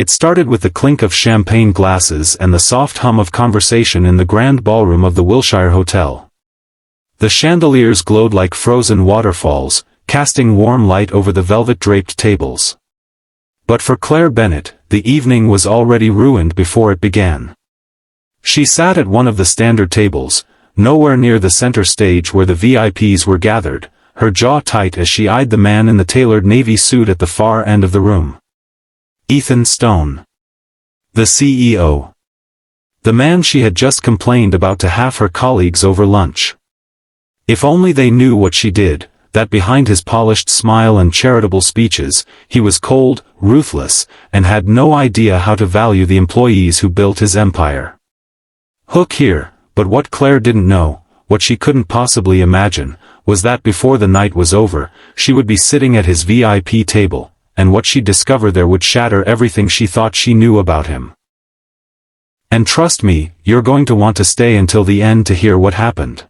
It started with the clink of champagne glasses and the soft hum of conversation in the grand ballroom of the Wilshire Hotel. The chandeliers glowed like frozen waterfalls, casting warm light over the velvet-draped tables. But for Claire Bennett, the evening was already ruined before it began. She sat at one of the standard tables, nowhere near the center stage where the VIPs were gathered, her jaw tight as she eyed the man in the tailored navy suit at the far end of the room. Ethan Stone. The CEO. The man she had just complained about to half her colleagues over lunch. If only they knew what she did, that behind his polished smile and charitable speeches, he was cold, ruthless, and had no idea how to value the employees who built his empire. Hook here, but what Claire didn't know, what she couldn't possibly imagine, was that before the night was over, she would be sitting at his VIP table, and what she'd discover there would shatter everything she thought she knew about him. And trust me, you're going to want to stay until the end to hear what happened.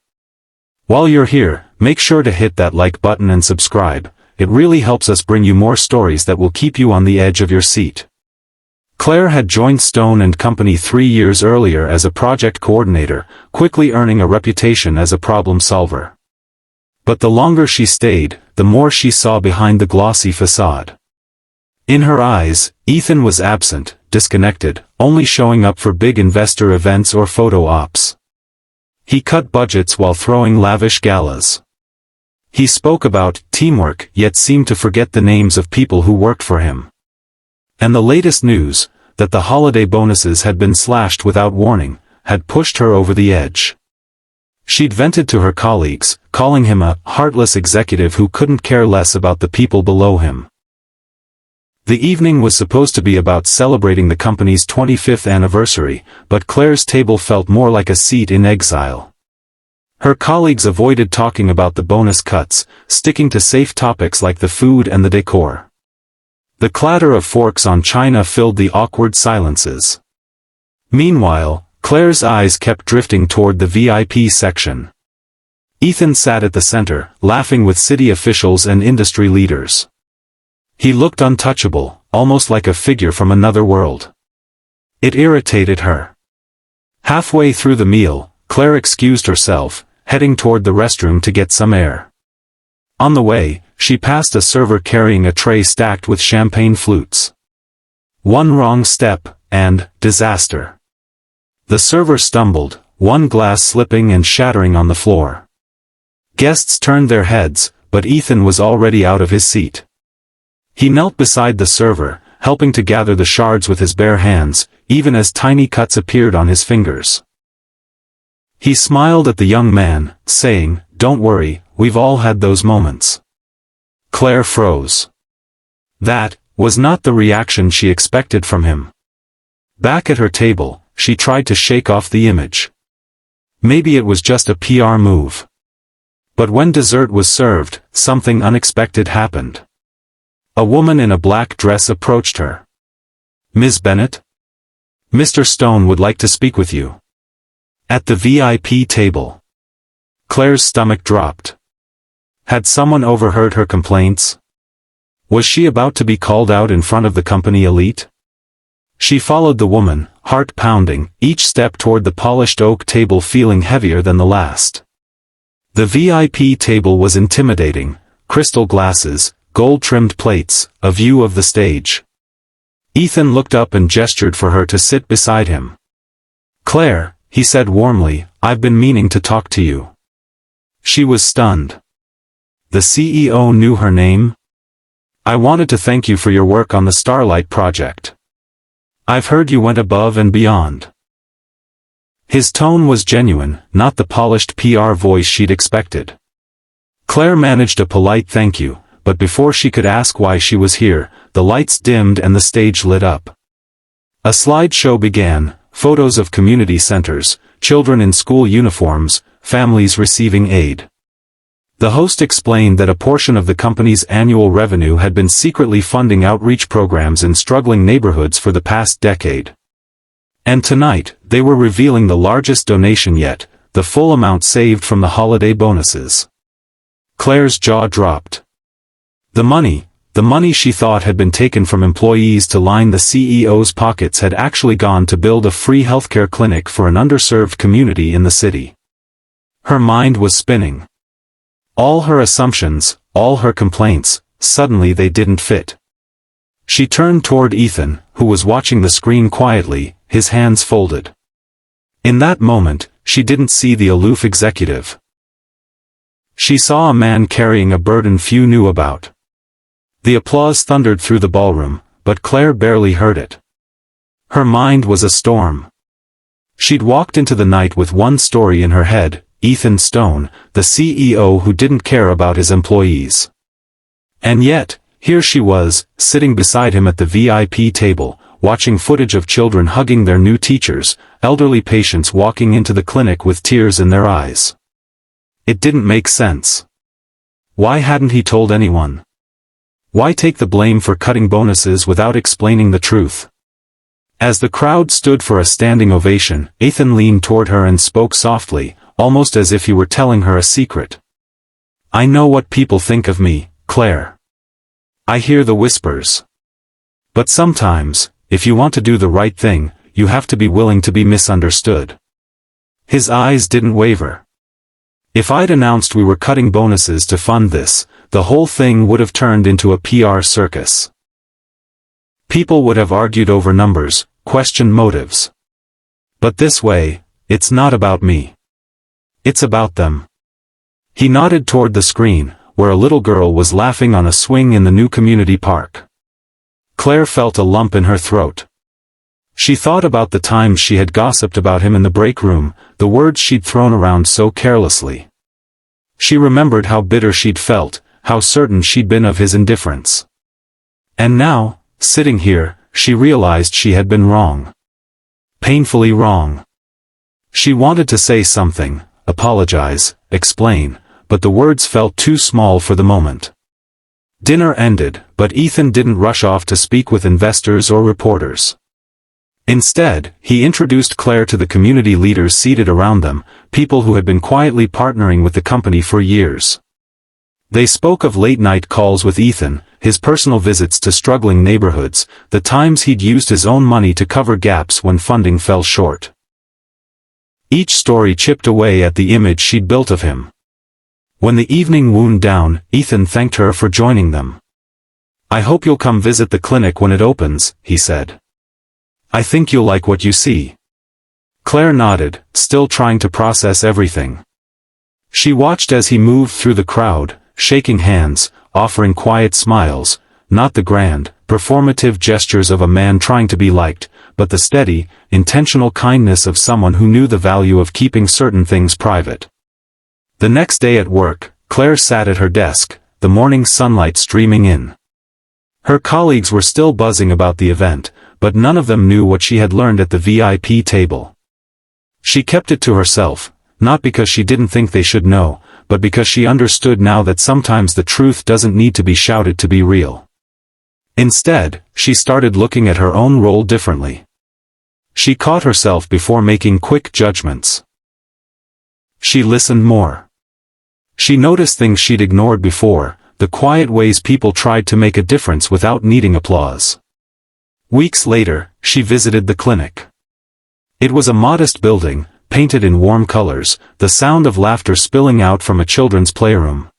While you're here, make sure to hit that like button and subscribe. It really helps us bring you more stories that will keep you on the edge of your seat. Claire had joined Stone and Company 3 years earlier as a project coordinator, quickly earning a reputation as a problem solver. But the longer she stayed, the more she saw behind the glossy facade. In her eyes, Ethan was absent, disconnected, only showing up for big investor events or photo ops. He cut budgets while throwing lavish galas. He spoke about teamwork yet seemed to forget the names of people who worked for him. And the latest news, that the holiday bonuses had been slashed without warning, had pushed her over the edge. She'd vented to her colleagues, calling him a heartless executive who couldn't care less about the people below him. The evening was supposed to be about celebrating the company's 25th anniversary, but Claire's table felt more like a seat in exile. Her colleagues avoided talking about the bonus cuts, sticking to safe topics like the food and the decor. The clatter of forks on china filled the awkward silences. Meanwhile, Claire's eyes kept drifting toward the VIP section. Ethan sat at the center, laughing with city officials and industry leaders. He looked untouchable, almost like a figure from another world. It irritated her. Halfway through the meal, Claire excused herself, heading toward the restroom to get some air. On the way, she passed a server carrying a tray stacked with champagne flutes. One wrong step, and disaster. The server stumbled, one glass slipping and shattering on the floor. Guests turned their heads, but Ethan was already out of his seat. He knelt beside the server, helping to gather the shards with his bare hands, even as tiny cuts appeared on his fingers. He smiled at the young man, saying, "Don't worry, we've all had those moments." Claire froze. That was not the reaction she expected from him. Back at her table, she tried to shake off the image. Maybe it was just a PR move. But when dessert was served, something unexpected happened. A woman in a black dress approached her. "Ms. Bennett? Mr. Stone would like to speak with you." At the VIP table. Claire's stomach dropped. Had someone overheard her complaints? Was she about to be called out in front of the company elite? She followed the woman, heart pounding, each step toward the polished oak table feeling heavier than the last. The VIP table was intimidating, crystal glasses, gold-trimmed plates, a view of the stage. Ethan looked up and gestured for her to sit beside him. "Claire," he said warmly, "I've been meaning to talk to you." She was stunned. The CEO knew her name? "I wanted to thank you for your work on the Starlight project. I've heard you went above and beyond." His tone was genuine, not the polished PR voice she'd expected. Claire managed a polite thank you, but before she could ask why she was here, the lights dimmed and the stage lit up. A slideshow began, photos of community centers, children in school uniforms, families receiving aid. The host explained that a portion of the company's annual revenue had been secretly funding outreach programs in struggling neighborhoods for the past decade. And tonight, they were revealing the largest donation yet, the full amount saved from the holiday bonuses. Claire's jaw dropped. The money, The money she thought had been taken from employees to line the CEO's pockets had actually gone to build a free healthcare clinic for an underserved community in the city. Her mind was spinning. All her assumptions, all her complaints, suddenly they didn't fit. She turned toward Ethan, who was watching the screen quietly, his hands folded. In that moment, she didn't see the aloof executive. She saw a man carrying a burden few knew about. The applause thundered through the ballroom, but Claire barely heard it. Her mind was a storm. She'd walked into the night with one story in her head: Ethan Stone, the CEO who didn't care about his employees. And yet, here she was, sitting beside him at the VIP table, watching footage of children hugging their new teachers, elderly patients walking into the clinic with tears in their eyes. It didn't make sense. Why hadn't he told anyone? Why take the blame for cutting bonuses without explaining the truth? As the crowd stood for a standing ovation, Ethan leaned toward her and spoke softly, almost as if he were telling her a secret. "I know what people think of me, Claire. I hear the whispers. But sometimes, if you want to do the right thing, you have to be willing to be misunderstood." His eyes didn't waver. "If I'd announced we were cutting bonuses to fund this, the whole thing would have turned into a PR circus. People would have argued over numbers, questioned motives. But this way, it's not about me. It's about them." He nodded toward the screen, where a little girl was laughing on a swing in the new community park. Claire felt a lump in her throat. She thought about the times she had gossiped about him in the break room, the words she'd thrown around so carelessly. She remembered how bitter she'd felt, how certain she'd been of his indifference. And now, sitting here, she realized she had been wrong. Painfully wrong. She wanted to say something, apologize, explain, but the words felt too small for the moment. Dinner ended, but Ethan didn't rush off to speak with investors or reporters. Instead, he introduced Claire to the community leaders seated around them, people who had been quietly partnering with the company for years. They spoke of late-night calls with Ethan, his personal visits to struggling neighborhoods, the times he'd used his own money to cover gaps when funding fell short. Each story chipped away at the image she'd built of him. When the evening wound down, Ethan thanked her for joining them. "I hope you'll come visit the clinic when it opens," he said. "I think you'll like what you see." Claire nodded, still trying to process everything. She watched as he moved through the crowd, shaking hands, offering quiet smiles, not the grand, performative gestures of a man trying to be liked, but the steady, intentional kindness of someone who knew the value of keeping certain things private. The next day at work, Claire sat at her desk, the morning sunlight streaming in. Her colleagues were still buzzing about the event, but none of them knew what she had learned at the VIP table. She kept it to herself, not because she didn't think they should know, but because she understood now that sometimes the truth doesn't need to be shouted to be real. Instead, she started looking at her own role differently. She caught herself before making quick judgments. She listened more. She noticed things she'd ignored before, the quiet ways people tried to make a difference without needing applause. Weeks later, she visited the clinic. It was a modest building, painted in warm colors, the sound of laughter spilling out from a children's playroom.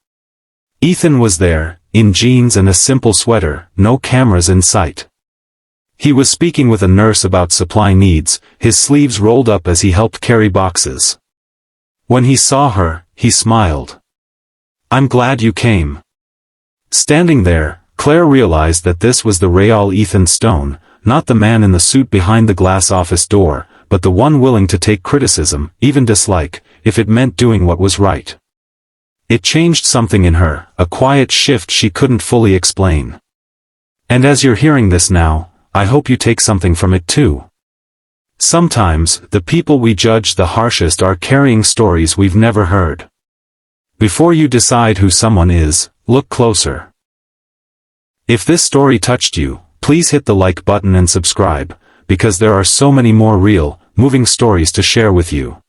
Ethan was there, in jeans and a simple sweater, no cameras in sight. He was speaking with a nurse about supply needs, his sleeves rolled up as he helped carry boxes. When he saw her, he smiled. "I'm glad you came." Standing there, Claire realized that this was the real Ethan Stone, not the man in the suit behind the glass office door, but the one willing to take criticism, even dislike, if it meant doing what was right. It changed something in her, a quiet shift she couldn't fully explain. And as you're hearing this now, I hope you take something from it too. Sometimes, the people we judge the harshest are carrying stories we've never heard. Before you decide who someone is, look closer. If this story touched you, please hit the like button and subscribe, because there are so many more real, moving stories to share with you.